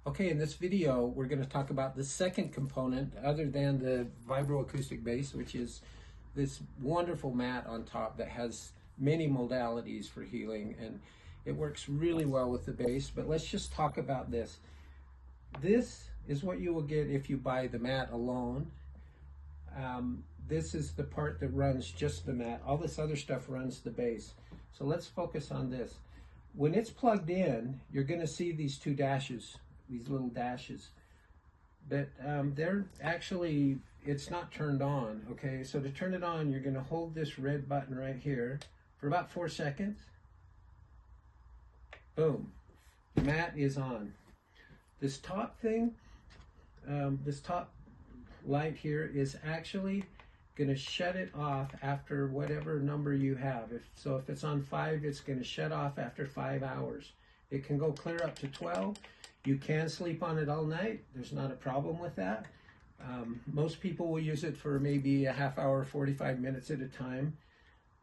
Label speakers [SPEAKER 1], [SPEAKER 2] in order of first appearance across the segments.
[SPEAKER 1] Okay, in this video, we're going to talk about the second component other than the vibroacoustic base, which is this wonderful mat on top that has many modalities for healing, and it works really well with the base. But let's just talk about this. This is what you will get if you buy the mat alone. This is the part that runs just the mat. All this other stuff runs the base. So let's focus on this. When it's plugged in, you're going to see these two dashes, these little dashes. But they're actually, it's not turned on, okay? So to turn it on, you're going to hold this red button right here for about 4 seconds. Boom. The mat is on. This top thing, this top light here is actually going to shut it off after whatever number you have. If it's on 5, it's going to shut off after 5 hours. It can go clear up to 12. You can sleep on it all night. There's not a problem with that. Most people will use it for maybe a half hour, 45 minutes at a time.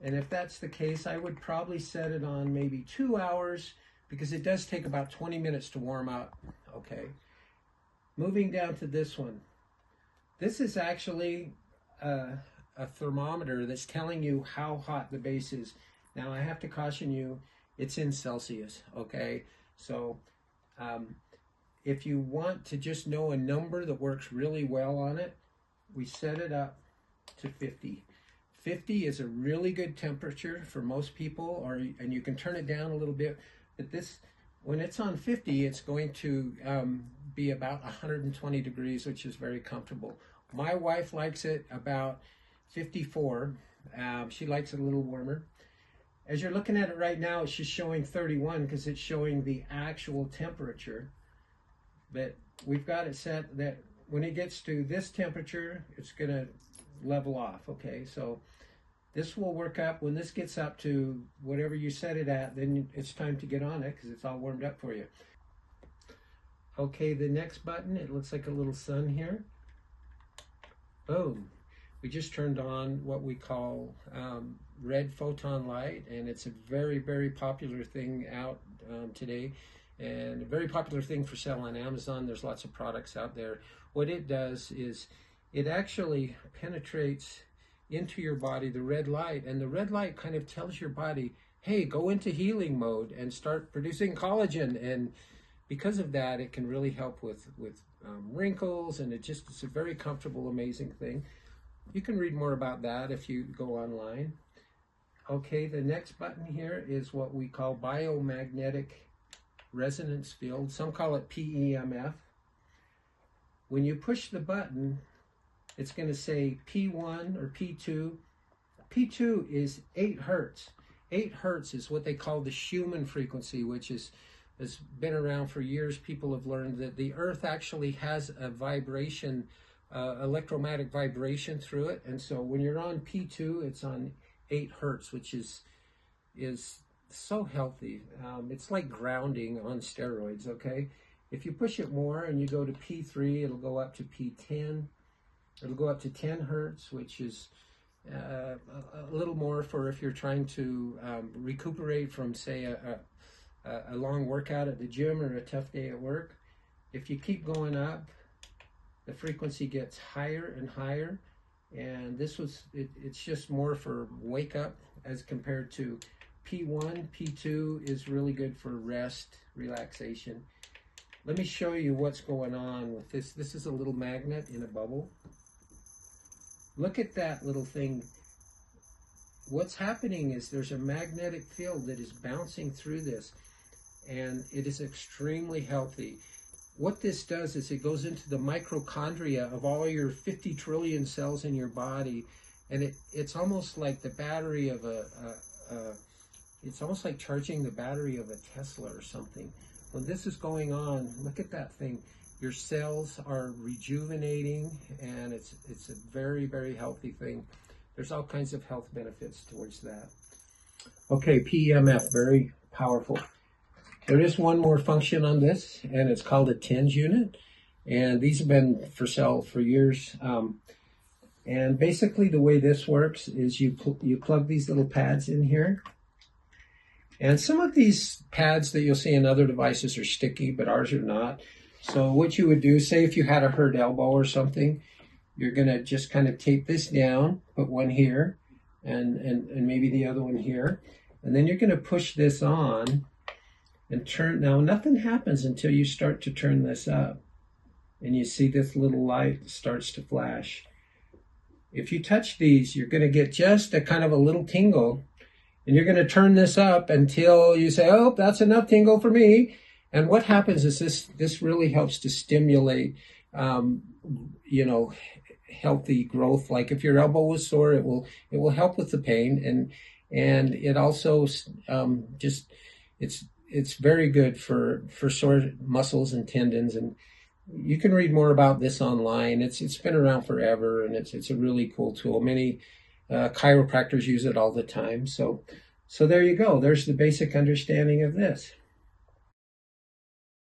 [SPEAKER 1] And if that's the case, I would probably set it on maybe 2 hours, because it does take about 20 minutes to warm up. Okay. Moving down to this one. This is actually a thermometer that's telling you how hot the base is. Now, I have to caution you, it's in Celsius, okay? So if you want to just know a number that works really well on it, we set it up to 50. 50 is a really good temperature for most people, and you can turn it down a little bit, but this, when it's on 50, it's going to be about 120 degrees, which is very comfortable. My wife likes it about 54. She likes it a little warmer. As you're looking at it right now, it's just showing 31 because it's showing the actual temperature. But we've got it set that when it gets to this temperature, it's going to level off. Okay, so this will work up. When this gets up to whatever you set it at, then it's time to get on it because it's all warmed up for you. Okay, the next button, it looks like a little sun here. Boom. We just turned on what we call red photon light, and it's a very, very popular thing out today, and a very popular thing for sale on Amazon. There's lots of products out there. What it does is it actually penetrates into your body, the red light, and the red light kind of tells your body, hey, go into healing mode and start producing collagen. And because of that, it can really help with wrinkles, and it's a very comfortable, amazing thing. You can read more about that if you go online. Okay, the next button here is what we call biomagnetic resonance field. Some call it PEMF. When you push the button, it's going to say P1 or P2. P2 is 8 hertz. 8 hertz is what they call the Schumann frequency, which has been around for years. People have learned that the Earth actually has a vibration, electromagnetic vibration through it. And so when you're on P2, it's on 8 hertz, which is so healthy. It's like grounding on steroids, okay? If you push it more and you go to P3, it'll go up to P10. It'll go up to 10 hertz, which is a little more for if you're trying to recuperate from, say, a long workout at the gym or a tough day at work. If you keep going up, the frequency gets higher and higher, and it's just more for wake up as compared to P1. P2 is really good for rest, relaxation. Let me show you what's going on with this. This is a little magnet in a bubble. Look at that little thing. What's happening is there's a magnetic field that is bouncing through this, and it is extremely healthy. What this does is it goes into the mitochondria of all your 50 trillion cells in your body, and it's almost like the battery of it's almost like charging the battery of a Tesla or something. When this is going on, look at that thing. Your cells are rejuvenating, and it's a very, very healthy thing. There's all kinds of health benefits towards that. Okay, PEMF, very powerful. There is one more function on this, and it's called a TENS unit, and these have been for sale for years. And basically the way this works is you plug these little pads in here, And some of these pads that you'll see in other devices are sticky, but ours are not. So what you would do, say if you had a hurt elbow or something, you're going to just kind of tape this down, put one here, and maybe the other one here. And then you're going to push this on and turn. Now, nothing happens until you start to turn this up. And you see this little light starts to flash. If you touch these, you're going to get just a kind of a little tingle. And you're going to turn this up until you say, oh, that's enough tingle for me. And what happens is this really helps to stimulate, healthy growth. Like if your elbow was sore, it will help with the pain, and it also it's very good for sore muscles and tendons. And you can read more about this online. It's been around forever, and it's a really cool tool. Many chiropractors use it all the time. So there you go. There's the basic understanding of this.